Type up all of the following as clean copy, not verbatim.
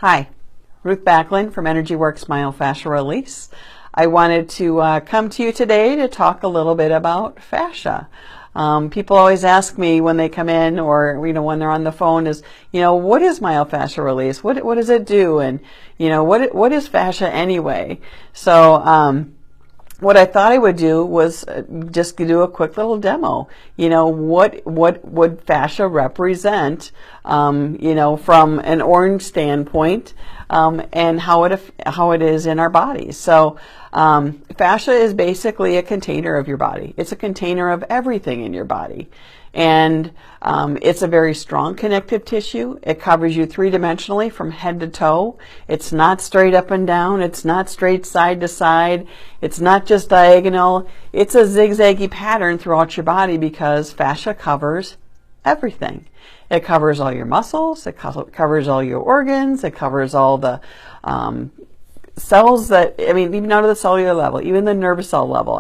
Hi, Ruth Backlund from Energy Works Myofascial Release. I wanted to come to you today to talk a little bit about fascia. People always ask me when they come in, or when they're on the phone, is what is myofascial release? What does it do? And what is fascia anyway? So what I thought I would do was just do a quick little demo. What would fascia represent, from an orange standpoint, and how it is in our bodies. So fascia is basically a container of your body. It's a container of everything in your body. And it's a very strong connective tissue. It covers you three-dimensionally from head to toe. It's not straight up and down. It's not straight side to side. It's not just diagonal. It's a zigzaggy pattern throughout your body because fascia covers everything. It covers all your muscles. It covers all your organs. It covers all the cells even down to the cellular level, even the nervous cell level.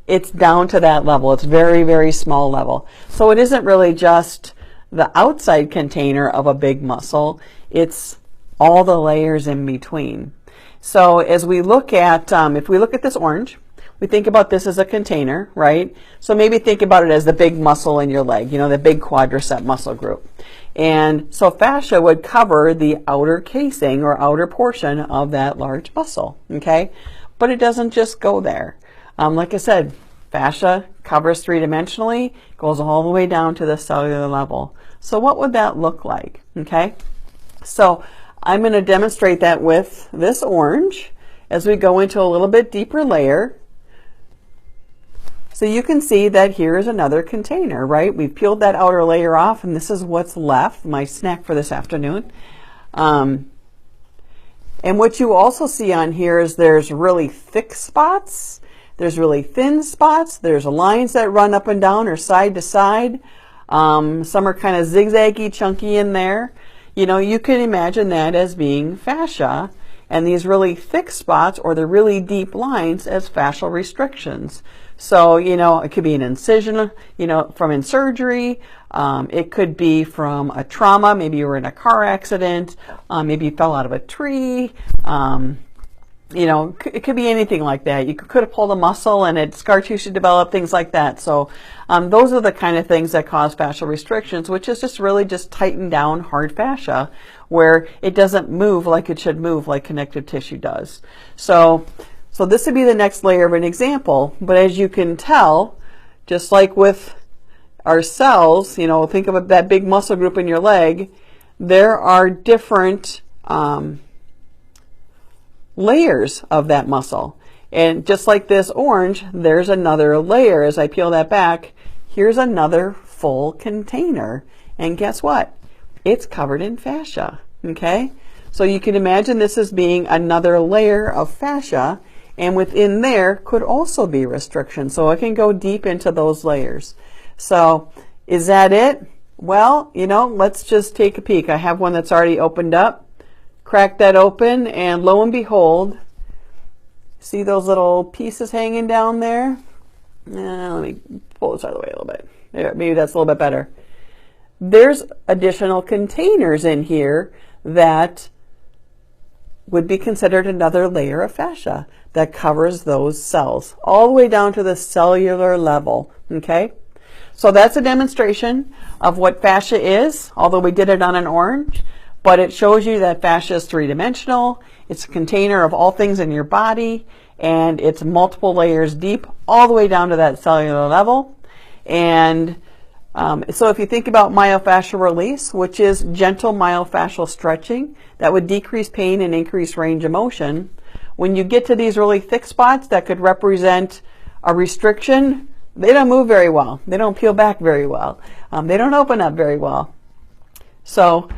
It's down to that level. It's very, very small level. So it isn't really just the outside container of a big muscle. It's all the layers in between. So as we look at, if we look at this orange, we think about this as a container, right? So maybe think about it as the big muscle in your leg, the big quadricep muscle group. And so fascia would cover the outer casing or outer portion of that large muscle, okay? But it doesn't just go there. Like I said, fascia covers three-dimensionally, goes all the way down to the cellular level. So what would that look like? Okay, so I'm going to demonstrate that with this orange as we go into a little bit deeper layer. So you can see that here is another container, right? We've peeled that outer layer off, and this is what's left, my snack for this afternoon. And what you also see on here is there's really thick spots. There's really thin spots. There's lines that run up and down or side to side. Some are kind of zigzaggy, chunky in there. You can imagine that as being fascia, and these really thick spots or the really deep lines as fascial restrictions. So, it could be an incision, from surgery. It could be from a trauma. Maybe you were in a car accident. Maybe you fell out of a tree. It could be anything like that. You could have pulled a muscle and scar tissue developed, things like that. So those are the kind of things that cause fascial restrictions, which is just really just tightened down hard fascia where it doesn't move like it should move like connective tissue does. So this would be the next layer of an example. But as you can tell, just like with our cells, think of that big muscle group in your leg, there are different layers of that muscle. And just like this orange, there's another layer. As I peel that back, here's another full container. And guess what? It's covered in fascia, okay? So you can imagine this as being another layer of fascia, and within there could also be restriction. So I can go deep into those layers. So is that it? Well, let's just take a peek. I have one that's already opened up. Crack that open, and lo and behold, see those little pieces hanging down there? Let me pull this out of the way a little bit. There, maybe that's a little bit better. There's additional containers in here that would be considered another layer of fascia that covers those cells all the way down to the cellular level, okay? So that's a demonstration of what fascia is, although we did it on an orange. But it shows you that fascia is three-dimensional. It's a container of all things in your body, and it's multiple layers deep all the way down to that cellular level. And so if you think about myofascial release, which is gentle myofascial stretching, that would decrease pain and increase range of motion. When you get to these really thick spots that could represent a restriction, they don't move very well. They don't peel back very well. They don't open up very well. So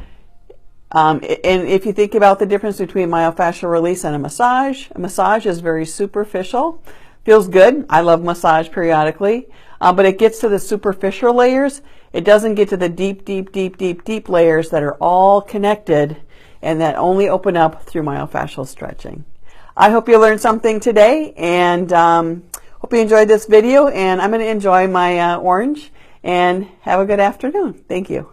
and if you think about the difference between myofascial release and a massage is very superficial. Feels good. I love massage periodically. But it gets to the superficial layers. It doesn't get to the deep, deep, deep, deep, deep layers that are all connected and that only open up through myofascial stretching. I hope you learned something today, and hope you enjoyed this video. And I'm going to enjoy my orange, and have a good afternoon. Thank you.